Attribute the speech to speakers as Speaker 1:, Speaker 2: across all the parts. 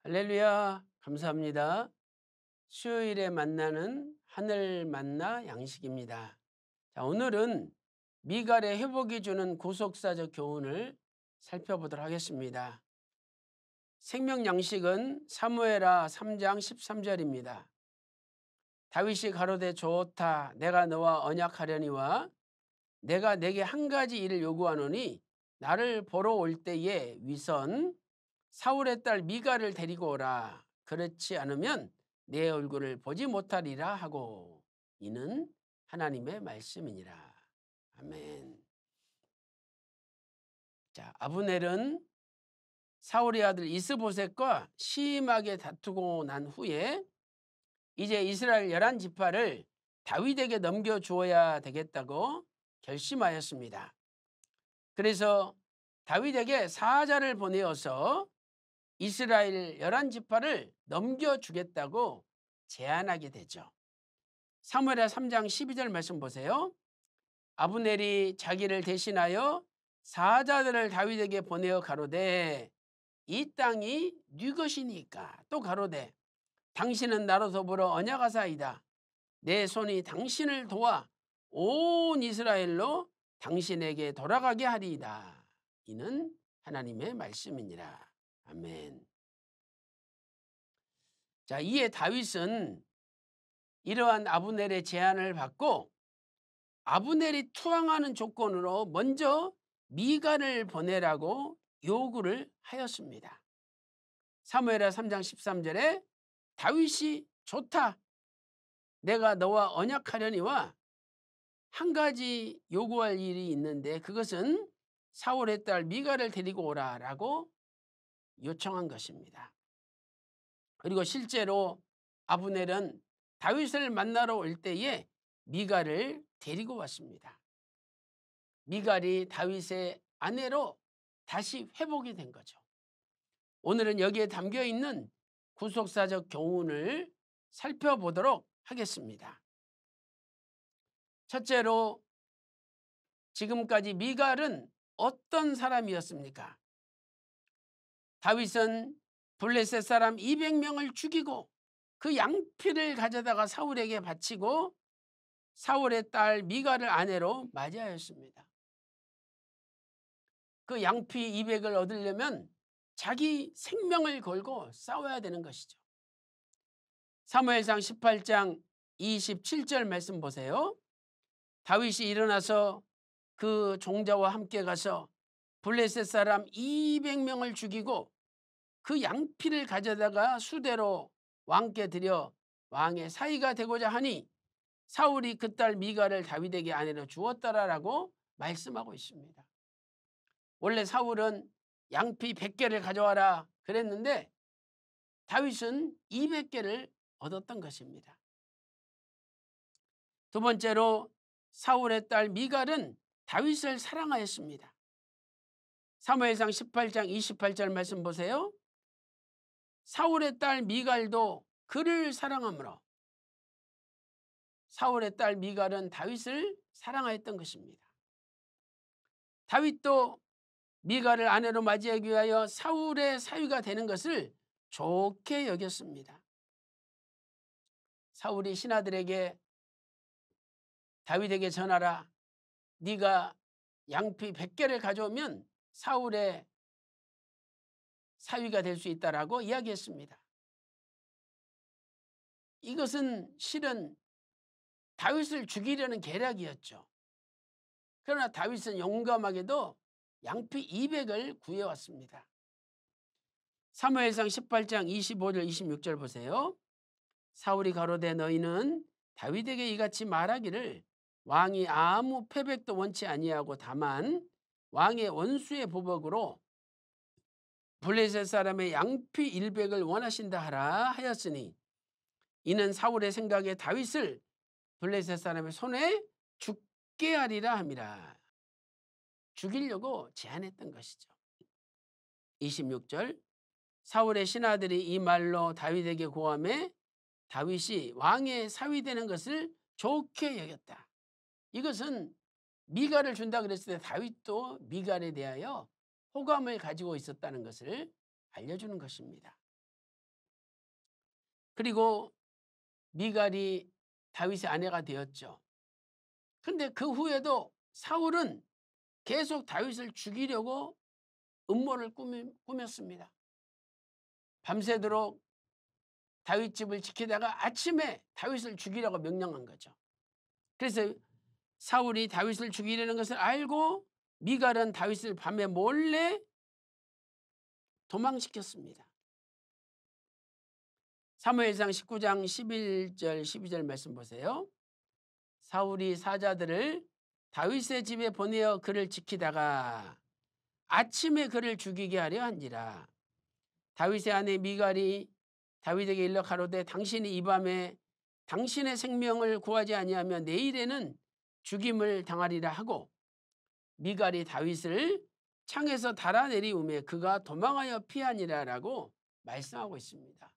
Speaker 1: 할렐루야, 감사합니다. 수요일에 만나는 하늘 만나 양식입니다. 자, 오늘은 미갈의 회복이 주는 구속사적 교훈을 살펴보도록 하겠습니다. 생명 양식은 사무엘하 3장 13절입니다. 다윗이 가로되 좋다, 내가 너와 언약하려니와 내가 내게 한 가지 일을 요구하노니 나를 보러 올 때에 위선 사울의 딸 미갈을 데리고 오라. 그렇지 않으면 내 얼굴을 보지 못하리라 하고, 이는 하나님의 말씀이니라. 아멘. 자, 아브넬은 사울의 아들 이스보셋과 심하게 다투고 난 후에 이제 이스라엘 11지파를 다윗에게 넘겨주어야 되겠다고 결심하였습니다. 그래서 다윗에게 사자를 보내어서 이스라엘 11지파를 넘겨주겠다고 제안하게 되죠. 사무엘하 3장 12절 말씀 보세요. 아브넬이 자기를 대신하여 사자들을 다윗에게 보내어 가로되 이 땅이 네 것이니까, 또 가로되 당신은 나로 더불어 언약하사이다. 내 손이 당신을 도와 온 이스라엘로 당신에게 돌아가게 하리이다. 이는 하나님의 말씀이니라. 아멘. 자, 이에 다윗은 이러한 아브넬의 제안을 받고 아브넬이 투항하는 조건으로 먼저 미갈을 보내라고 요구를 하였습니다. 사무엘하 3장 13절에 다윗이 좋다, 내가 너와 언약하려니와 한 가지 요구할 일이 있는데 그것은 사울의 딸 미갈을 데리고 오라라고 요청한 것입니다. 그리고 실제로 아브넬은 다윗을 만나러 올 때에 미갈을 데리고 왔습니다. 미갈이 다윗의 아내로 다시 회복이 된 거죠. 오늘은 여기에 담겨 있는 구속사적 교훈을 살펴보도록 하겠습니다. 첫째로, 지금까지 미갈은 어떤 사람이었습니까? 다윗은 블레셋 사람 200명을 죽이고 그 양피를 가져다가 사울에게 바치고 사울의 딸 미갈을 아내로 맞이하였습니다. 그 양피 200을 얻으려면 자기 생명을 걸고 싸워야 되는 것이죠. 사무엘상 18장 27절 말씀 보세요. 다윗이 일어나서 그 종자와 함께 가서 블레셋 사람 200명을 죽이고 그 양피를 가져다가 수대로 왕께 드려 왕의 사위가 되고자 하니 사울이 그 딸 미갈을 다윗에게 아내로 주었더라라고 말씀하고 있습니다. 원래 사울은 양피 100개를 가져와라 그랬는데 다윗은 200개를 얻었던 것입니다. 두 번째로, 사울의 딸 미갈은 다윗을 사랑하였습니다. 사무엘상 18장 28절 말씀 보세요. 사울의 딸 미갈도 그를 사랑하므로, 사울의 딸 미갈은 다윗을 사랑하였던 것입니다. 다윗도 미갈을 아내로 맞이하기 위하여 사울의 사위가 되는 것을 좋게 여겼습니다. 사울이 신하들에게 다윗에게 전하라, 네가 양피 100개를 가져오면 사울의 사위가 될 수 있다라고 이야기했습니다. 이것은 실은 다윗을 죽이려는 계략이었죠. 그러나 다윗은 용감하게도 양피 200을 구해왔습니다. 사무엘상 18장 25절 26절 보세요. 사울이 가로되 너희는 다윗에게 이같이 말하기를 왕이 아무 패백도 원치 아니하고 다만 왕의 원수의 보복으로 블레셋 사람의 양피 100을 원하신다 하라 하였으니 이는 사울의 생각에 다윗을 블레셋 사람의 손에 죽게 하리라 함이라. 죽이려고 제안했던 것이죠. 26절, 사울의 신하들이 이 말로 다윗에게 고하매 다윗이 왕의 사위 되는 것을 좋게 여겼다. 이것은 미갈을 준다 그랬을 때 다윗도 미갈에 대하여 호감을 가지고 있었다는 것을 알려주는 것입니다. 그리고 미갈이 다윗의 아내가 되었죠. 근데 그 후에도 사울은 계속 다윗을 죽이려고 음모를 꾸몄습니다. 밤새도록 다윗 집을 지키다가 아침에 다윗을 죽이려고 명령한 거죠. 그래서 사울이 다윗을 죽이려는 것을 알고 미갈은 다윗을 밤에 몰래 도망시켰습니다. 사무엘상 19장 11절 12절 말씀 보세요. 사울이 사자들을 다윗의 집에 보내어 그를 지키다가 아침에 그를 죽이게 하려 한지라. 다윗의 아내 미갈이 다윗에게 일러 가로되 당신이 이 밤에 당신의 생명을 구하지 아니하면 내일에는 죽임을 당하리라 하고 미갈이 다윗을 창에서 달아내리우매 그가 도망하여 피하니라라고 말씀하고 있습니다.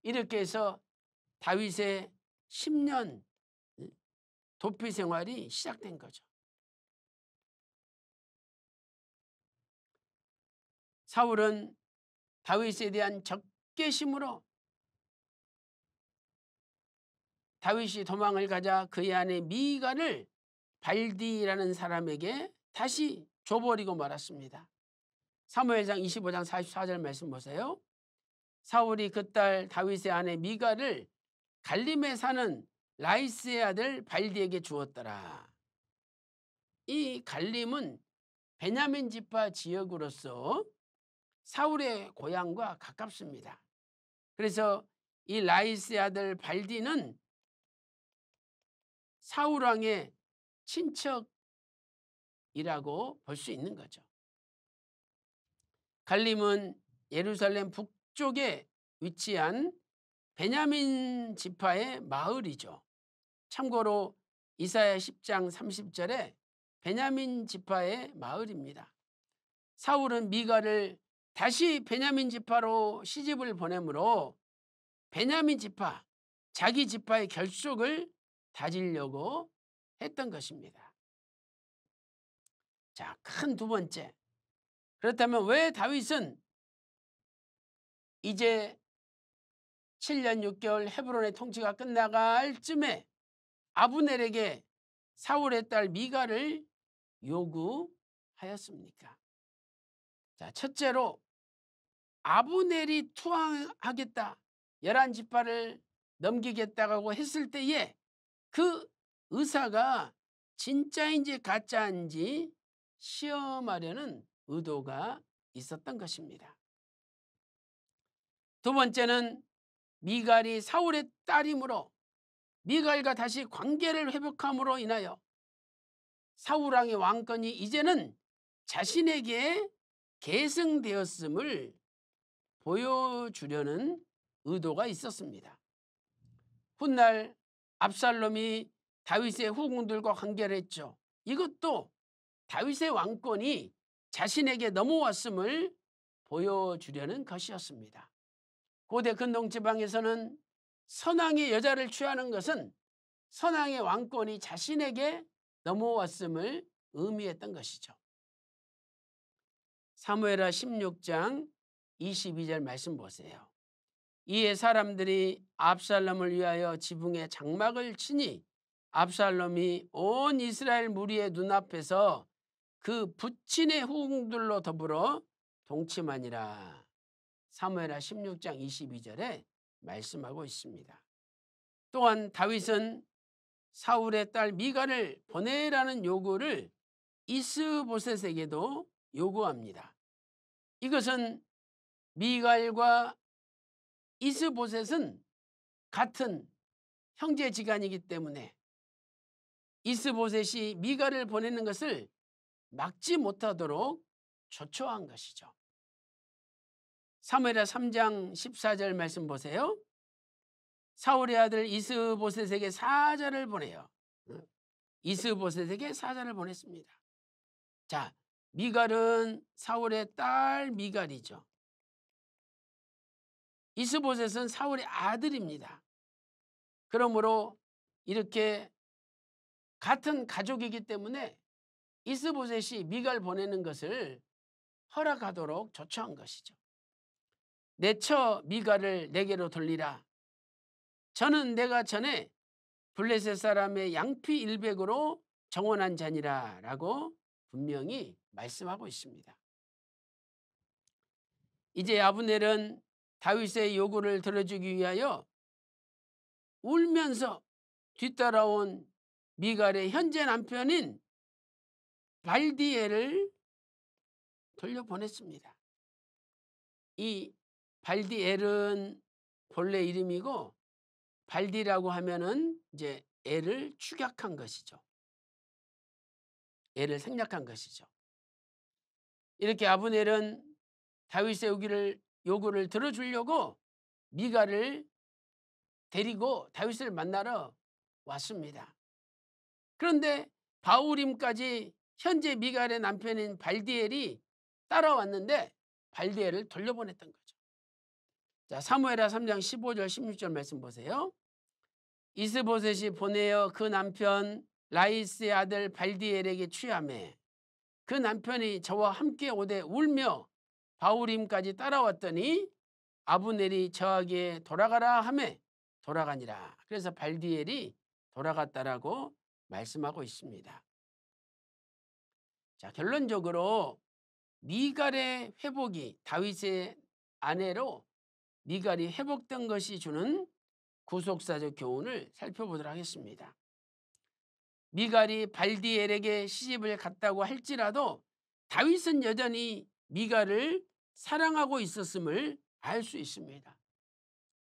Speaker 1: 이렇게 해서 다윗의 10년 도피 생활이 시작된 거죠. 사울은 다윗에 대한 적개심으로 다윗이 도망을 가자 그의 아내 미갈을 발디라는 사람에게 다시 줘버리고 말았습니다. 사무엘상 25장 44절 말씀 보세요. 사울이 그 딸 다윗의 아내 미갈을 갈림에 사는 라이스의 아들 발디에게 주었더라. 이 갈림은 베냐민 지파 지역으로서 사울의 고향과 가깝습니다. 그래서 이 라이스의 아들 발디는 사울 왕의 친척이라고 볼 수 있는 거죠. 갈림은 예루살렘 북쪽에 위치한 베냐민 지파의 마을이죠. 참고로 이사야 10장 30절에 베냐민 지파의 마을입니다. 사울은 미갈을 다시 베냐민 지파로 시집을 보내므로 베냐민 지파, 자기 지파의 결속을 다지려고 했던 것입니다. 자, 큰 두 번째. 그렇다면 왜 다윗은 이제 7년 6개월 헤브론의 통치가 끝나갈 쯤에 아브넬에게 사울의 딸 미갈을 요구하였습니까? 자, 첫째로 아브넬이 투항하겠다, 11지파를 넘기겠다고 했을 때에 그 의사가 진짜인지 가짜인지 시험하려는 의도가 있었던 것입니다. 두 번째는 미갈이 사울의 딸이므로 미갈과 다시 관계를 회복함으로 인하여 사울왕의 왕권이 이제는 자신에게 계승되었음을 보여주려는 의도가 있었습니다. 훗날 압살롬이 다윗의 후궁들과 관계를 했죠. 이것도 다윗의 왕권이 자신에게 넘어왔음을 보여주려는 것이었습니다. 고대 근동지방에서는 선왕의 여자를 취하는 것은 선왕의 왕권이 자신에게 넘어왔음을 의미했던 것이죠. 사무엘하 16장 22절 말씀 보세요. 이에 사람들이 압살롬을 위하여 지붕에 장막을 치니 압살롬이 온 이스라엘 무리의 눈앞에서 그 부친의 후궁들로 더불어 동침하니라. 사무엘하 16장 22절에 말씀하고 있습니다. 또한 다윗은 사울의 딸 미갈을 보내라는 요구를 이스보셋에게도 요구합니다. 이것은 미갈과 이스보셋은 같은 형제지간이기 때문에 이스보셋이 미갈을 보내는 것을 막지 못하도록 조처한 것이죠. 사무엘하 3장 14절 말씀 보세요. 사울의 아들 이스보셋에게 사자를 보내요. 이스보셋에게 사자를 보냈습니다. 자, 미갈은 사울의 딸 미갈이죠. 이스보셋은 사울의 아들입니다. 그러므로 이렇게 같은 가족이기 때문에 이스보셋이 미갈 보내는 것을 허락하도록 조처한 것이죠. 내 처 미갈을 내게로 돌리라. 저는 내가 전에 블레셋 사람의 양피 100으로 정원한 자니라 라고 분명히 말씀하고 있습니다. 이제 아브넬은 다윗의 요구를 들어주기 위하여 울면서 뒤따라온 미갈의 현재 남편인 발디엘을 돌려보냈습니다. 이 발디엘은 본래 이름이고, 발디라고 하면은 이제 애를 축약한 것이죠. 애를 생략한 것이죠. 이렇게 아브넬은 다윗의 요구를 들어주려고 미갈을 데리고 다윗을 만나러 왔습니다. 그런데 바후림까지 현재 미갈의 남편인 발디엘이 따라왔는데 발디엘을 돌려보냈던 거죠. 자, 사무엘하 3장 15절 16절 말씀 보세요. 이스보셋이 보내어 그 남편 라이스의 아들 발디엘에게 취하매 그 남편이 저와 함께 오되 울며 바후림까지 따라왔더니 아브넬이 저에게 돌아가라 하매 돌아가니라. 그래서 발디엘이 돌아갔다라고 말씀하고 있습니다. 자, 결론적으로 미갈의 회복이, 다윗의 아내로 미갈이 회복된 것이 주는 구속사적 교훈을 살펴보도록 하겠습니다. 미갈이 발디엘에게 시집을 갔다고 할지라도 다윗은 여전히 미갈을 사랑하고 있었음을 알 수 있습니다.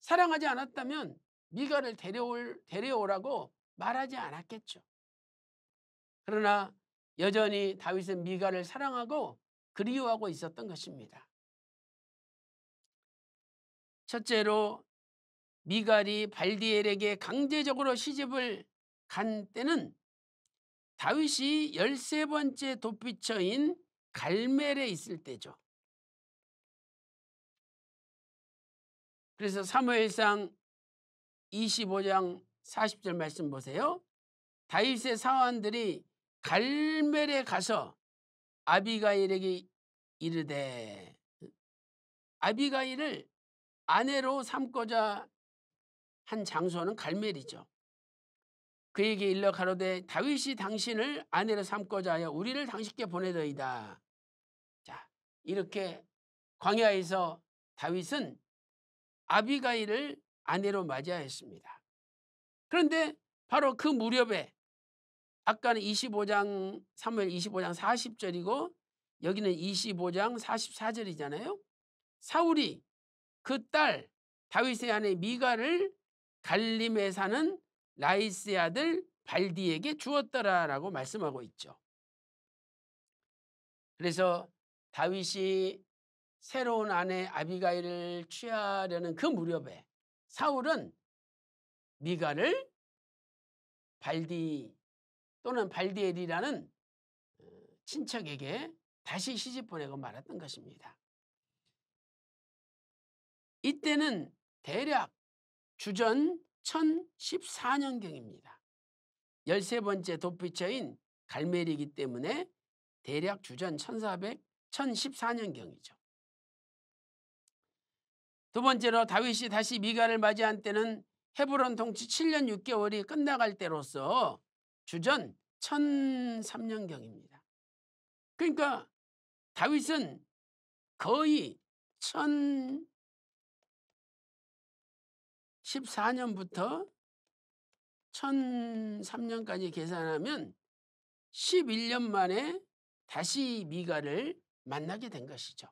Speaker 1: 사랑하지 않았다면 미갈을 데려오라고 말하지 않았겠죠. 그러나 여전히 다윗은 미갈을 사랑하고 그리워하고 있었던 것입니다. 첫째로 미갈이 발디엘에게 강제적으로 시집을 간 때는 다윗이 13번째 도피처인 갈멜에 있을 때죠. 그래서 사무엘상 25장 40절 말씀 보세요. 다윗의 사환들이 갈멜에 가서 아비가일에게 이르되, 아비가일을 아내로 삼고자 한 장소는 갈멜이죠. 그에게 일러 가로되 다윗이 당신을 아내로 삼고자 하여 우리를 당신께 보내더이다. 자, 이렇게 광야에서 다윗은 아비가일을 아내로 맞이하였습니다. 그런데 바로 그 무렵에, 아까는 25장 사무엘 25장 40절이고 여기는 25장 44절이잖아요. 사울이 그 딸 다윗의 아내 미갈을 갈림에 사는 라이스의 아들 발디에게 주었더라라고 말씀하고 있죠. 그래서 다윗이 새로운 아내 아비가일을 취하려는 그 무렵에 사울은 미갈을 발디 또는 발디엘이라는 친척에게 다시 시집 보내고 말았던 것입니다. 이때는 대략 주전 1014년경입니다. 13번째 도피처인 갈멜이기 때문에 대략 주전 1014년경이죠. 두 번째로 다윗이 다시 미갈을 맞이한 때는 헤브론 통치 7년 6개월이 끝나갈 때로서 주전 1003년경입니다. 그러니까 다윗은 거의 1014년부터 1003년까지 계산하면 11년 만에 다시 미갈을 만나게 된 것이죠.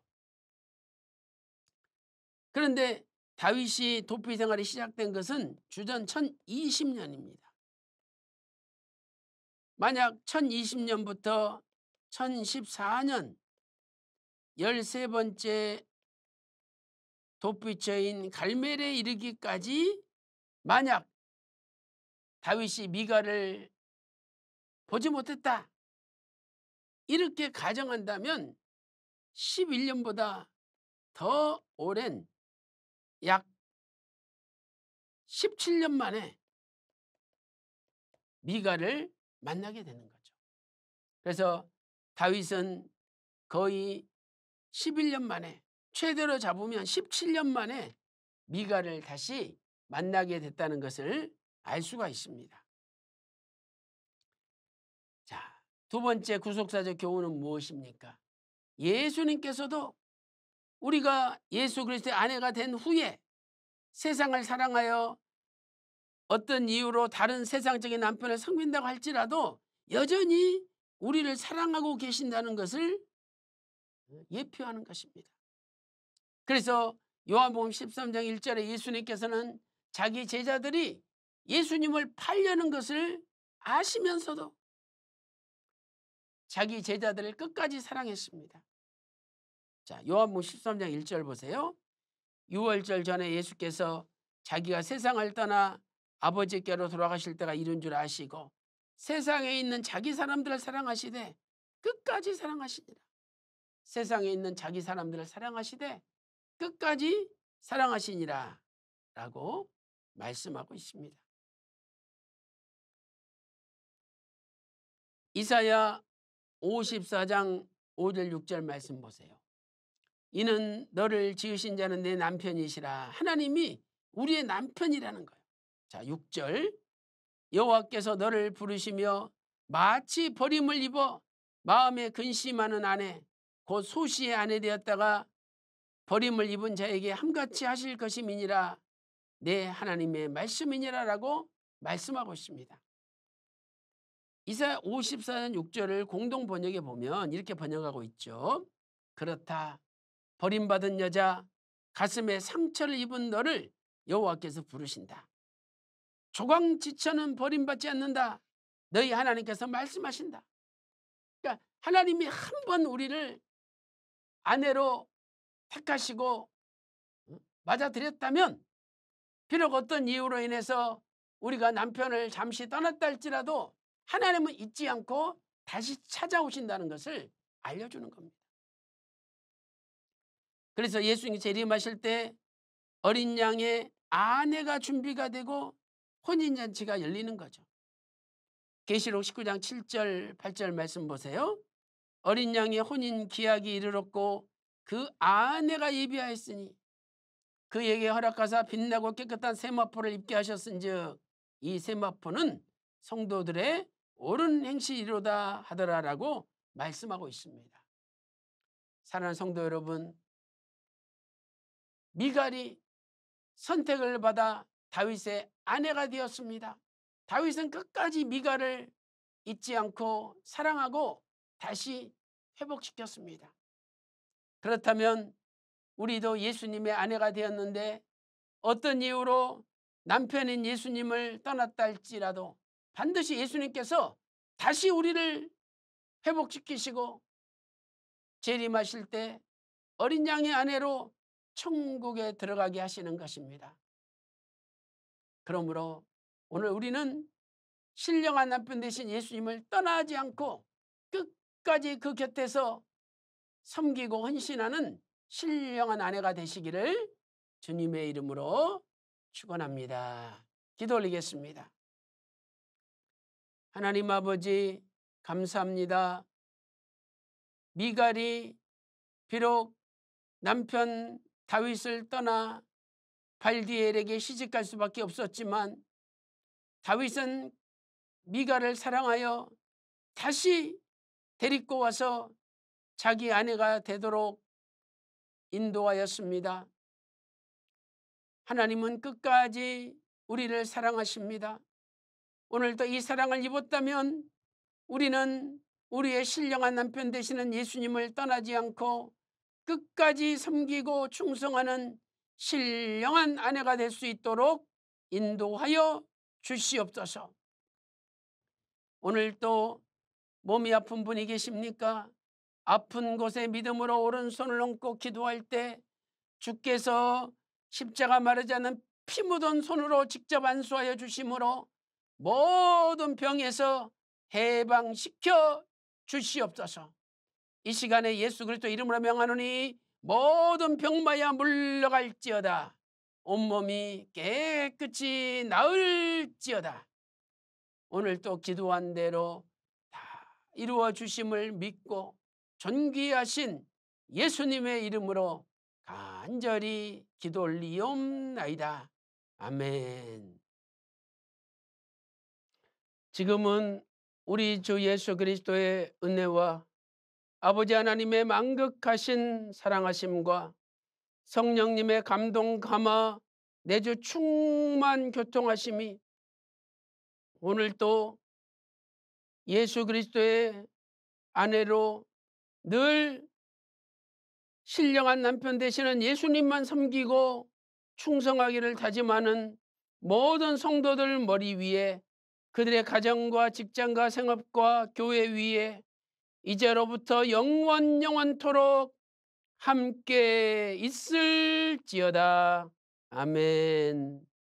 Speaker 1: 그런데 다윗이 도피 생활이 시작된 것은 주전 1020년입니다. 만약 1020년부터 1014년 13번째 도피처인 갈멜에 이르기까지 만약 다윗이 미갈을 보지 못했다 이렇게 가정한다면 11년보다 더 오랜 약 17년 만에 미갈을 만나게 되는 거죠. 그래서 다윗은 거의 11년 만에, 최대로 잡으면 17년 만에 미갈을 다시 만나게 됐다는 것을 알 수가 있습니다. 자, 두 번째 구속사적 교훈은 무엇입니까? 예수님께서도 우리가 예수 그리스도의 아내가 된 후에 세상을 사랑하여 어떤 이유로 다른 세상적인 남편을 섬긴다고 할지라도 여전히 우리를 사랑하고 계신다는 것을 예표하는 것입니다. 그래서 요한복음 13장 1절에 예수님께서는 자기 제자들이 예수님을 팔려는 것을 아시면서도 자기 제자들을 끝까지 사랑했습니다. 자, 요한복음 13장 1절 보세요. 유월절 전에 예수께서 자기가 세상을 떠나 아버지께로 돌아가실 때가 이른 줄 아시고 세상에 있는 자기 사람들을 사랑하시되 끝까지 사랑하시니라. 세상에 있는 자기 사람들을 사랑하시되 끝까지 사랑하시니라 라고 말씀하고 있습니다. 이사야 54장 5절 6절 말씀 보세요. 이는 너를 지으신 자는 내 남편이시라. 하나님이 우리의 남편이라는 거예요. 자, 6절 여호와께서 너를 부르시며 마치 버림을 입어 마음에 근심하는 아내 곧 소시의 아내 되었다가 버림을 입은 자에게 함같이 하실 것임이니라. 내 하나님의 말씀이니라 라고 말씀하고 있습니다. 이사야 54장 6절을 공동 번역에 보면 이렇게 번역하고 있죠. 그렇다. 버림받은 여자 가슴에 상처를 입은 너를 여호와께서 부르신다. 조광지처는 버림받지 않는다. 너희 하나님께서 말씀하신다. 그러니까 하나님이 한 번 우리를 아내로 택하시고 맞아들였다면 비록 어떤 이유로 인해서 우리가 남편을 잠시 떠났다 할지라도 하나님은 잊지 않고 다시 찾아오신다는 것을 알려주는 겁니다. 그래서 예수님이 재림하실 때 어린 양의 아내가 준비가 되고 혼인잔치가 열리는 거죠. 계시록 19장 7절 8절 말씀 보세요. 어린 양의 혼인 기약이 이르렀고 그 아내가 예비하였으니 그에게 허락하사 빛나고 깨끗한 세마포를 입게 하셨은즉 이 세마포는 성도들의 옳은 행실이로다 하더라라고 말씀하고 있습니다. 사랑하는 성도 여러분, 미갈이 선택을 받아 다윗의 아내가 되었습니다. 다윗은 끝까지 미갈을 잊지 않고 사랑하고 다시 회복시켰습니다. 그렇다면 우리도 예수님의 아내가 되었는데 어떤 이유로 남편인 예수님을 떠났다 할지라도 반드시 예수님께서 다시 우리를 회복시키시고 재림하실 때 어린 양의 아내로 천국에 들어가게 하시는 것입니다. 그러므로 오늘 우리는 신령한 남편 되신 예수님을 떠나지 않고 끝까지 그 곁에서 섬기고 헌신하는 신령한 아내가 되시기를 주님의 이름으로 축원합니다. 기도 올리겠습니다. 하나님 아버지 감사합니다. 미갈이 비록 남편 다윗을 떠나 발디엘에게 시집갈 수밖에 없었지만 다윗은 미갈을 사랑하여 다시 데리고 와서 자기 아내가 되도록 인도하였습니다. 하나님은 끝까지 우리를 사랑하십니다. 오늘도 이 사랑을 입었다면 우리는 우리의 신령한 남편 되시는 예수님을 떠나지 않고 끝까지 섬기고 충성하는 신령한 아내가 될 수 있도록 인도하여 주시옵소서. 오늘 또 몸이 아픈 분이 계십니까? 아픈 곳에 믿음으로 오른손을 얹고 기도할 때 주께서 십자가 마르지 않는 피 묻은 손으로 직접 안수하여 주심으로 모든 병에서 해방시켜 주시옵소서. 이 시간에 예수 그리스도 이름으로 명하노니 모든 병마야 물러갈지어다. 온몸이 깨끗이 나을지어다. 오늘 또 기도한 대로 다 이루어 주심을 믿고 존귀하신 예수님의 이름으로 간절히 기도 올리옵나이다. 아멘. 지금은 우리 주 예수 그리스도의 은혜와 아버지 하나님의 만극하신 사랑하심과 성령님의 감동 감화 내주 충만 교통하심이 오늘 또 예수 그리스도의 아내로 늘 신령한 남편 되시는 예수님만 섬기고 충성하기를 다짐하는 모든 성도들 머리 위에, 그들의 가정과 직장과 생업과 교회 위에 이제로부터 영원토록 함께 있을지어다. 아멘.